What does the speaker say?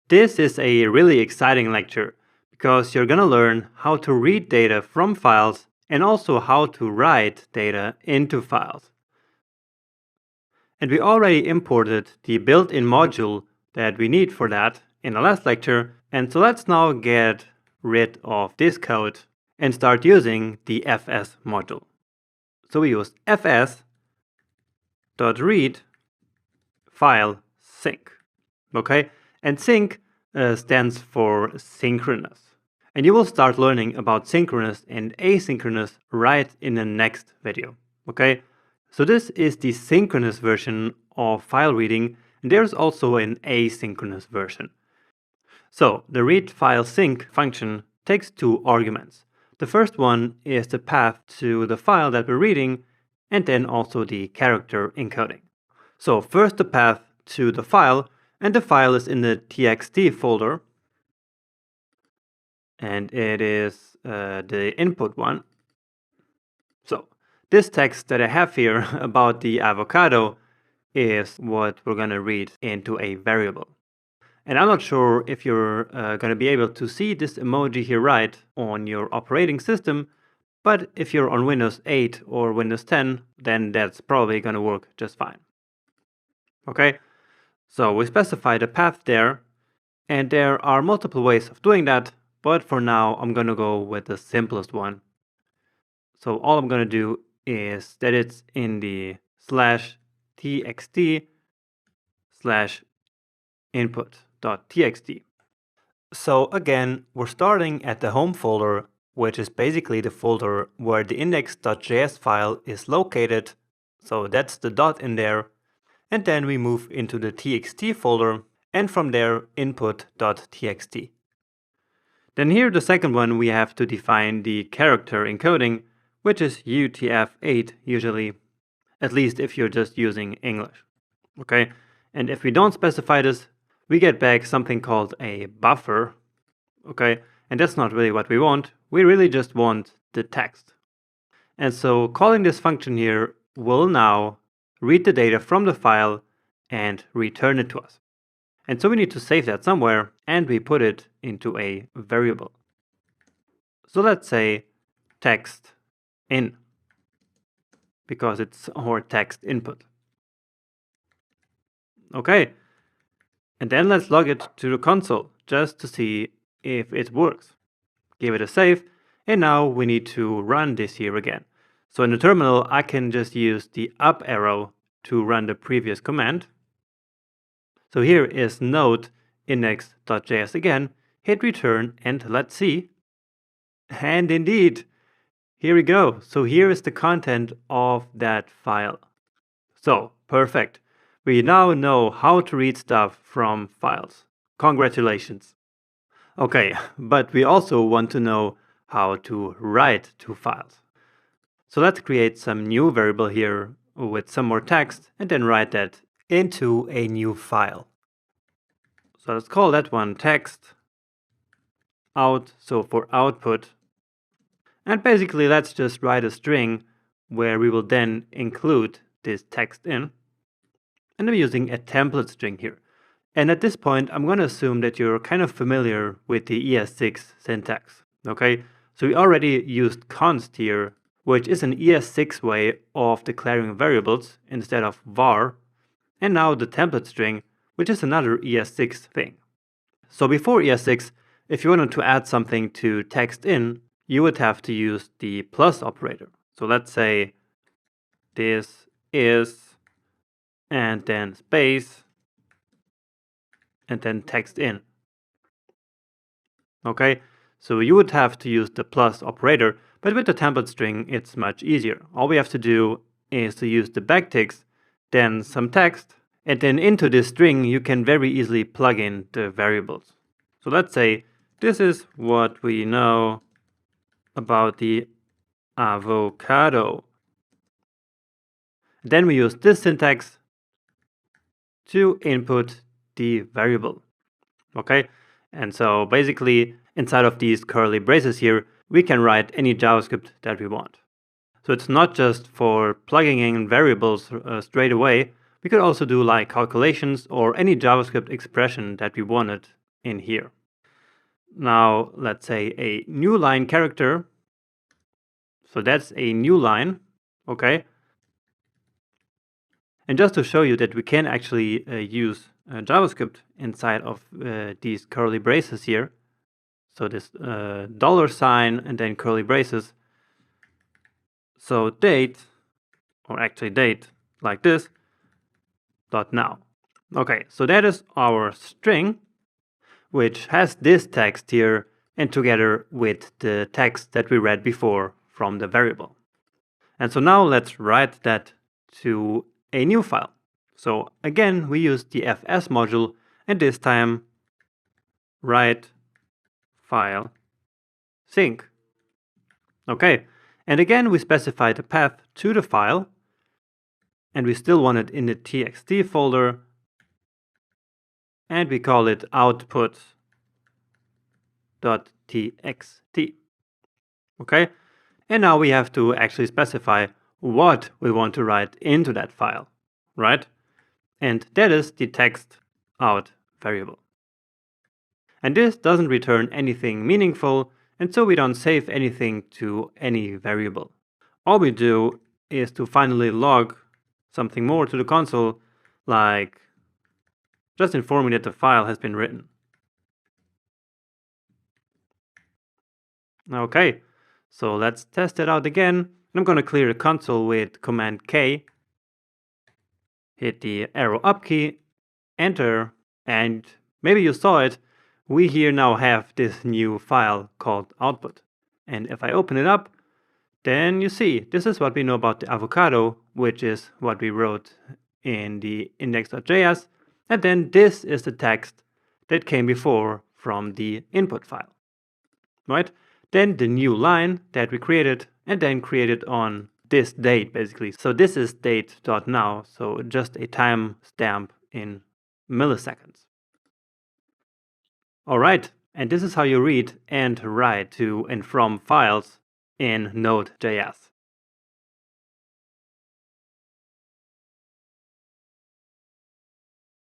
This is a really exciting lecture because you're going to learn how to read data from files and also how to write data into files. And we already imported the built-in module that we need for that in the last lecture. And so let's now get rid of this code and start using the fs module. So we use fs.read file sync. Okay, and sync stands for synchronous. And you will start learning about synchronous and asynchronous right in the next video. Okay, so this is the synchronous version of file reading, and there's also an asynchronous version. So the read file sync function takes two arguments. The first one is the path to the file that we're reading, and then also the character encoding. So first the path to the file, and the file is in the txt folder, and it is the input one. So this text that I have here about the avocado is what we're going to read into a variable. And I'm not sure if you're going to be able to see this emoji here right on your operating system, but if you're on Windows 8 or Windows 10, then that's probably going to work just fine. Okay, so we specify the path there, and there are multiple ways of doing that, but for now I'm going to go with the simplest one. So all I'm going to do is that it's in the /txt/input.txt. So again, we're starting at the home folder, which is basically the folder where the index.js file is located. So that's the dot in there. And then we move into the txt folder, and from there input.txt. Then here the second one, we have to define the character encoding, which is UTF-8 usually, at least if you're just using English. Okay, and if we don't specify this, we get back something called a buffer. Okay, and that's not really what we want. We really just want the text. And so calling this function here will now read the data from the file and return it to us. And so we need to save that somewhere, and we put it into a variable. So let's say text in, because it's our text input. Okay, and then let's log it to the console just to see if it works. Give it a save, and now we need to run this here again. So in the terminal, I can just use the up arrow to run the previous command. So here is node index.js again, hit return, and let's see. And indeed, here we go. So here is the content of that file. So perfect. We now know how to read stuff from files. Congratulations. Okay, but we also want to know how to write to files. So let's create some new variable here with some more text and then write that into a new file. So let's call that one text out, so for output. And basically let's just write a string where we will then include this text in. And I'm using a template string here. And at this point, I'm going to assume that you're kind of familiar with the ES6 syntax. Okay, so we already used const here, which is an ES6 way of declaring variables instead of var. And now the template string, which is another ES6 thing. So before ES6, if you wanted to add something to text in, you would have to use the plus operator. So let's say this is, and then space, and then text in. Okay, so you would have to use the plus operator, but with the template string, it's much easier. All we have to do is to use the backticks, then some text, and then into this string, you can very easily plug in the variables. So let's say this is what we know about the avocado. Then we use this syntax to input the variable. Okay, and so basically inside of these curly braces here, we can write any JavaScript that we want. So it's not just for plugging in variables straight away. We could also do like calculations or any JavaScript expression that we wanted in here. Now let's say a new line character. So that's a new line, okay? And just to show you that we can actually use JavaScript inside of these curly braces here. So this $sign and then curly braces. So date, or actually date like this, dot now. Okay, so that is our string, which has this text here and together with the text that we read before from the variable. And so now let's write that to a new file. So again, we use the fs module, and this time write file sync. Okay, and again we specify the path to the file, and we still want it in the txt folder, and we call it output.txt. Okay, and now we have to actually specify what we want to write into that file, right? And that is the text out variable. And this doesn't return anything meaningful, and so we don't save anything to any variable. All we do is to finally log something more to the console, like just informing that the file has been written. Okay, so let's test it out again. I'm going to clear the console with Command K, hit the arrow up key, enter, and maybe you saw it, we here now have this new file called output. And if I open it up, then you see this is what we know about the avocado, which is what we wrote in the index.js, and then this is the text that came before from the input file, right? Then the new line that we created, and then created on this date basically. So this is date.now, so just a time stamp in milliseconds. All right, and this is how you read and write to and from files in Node.js.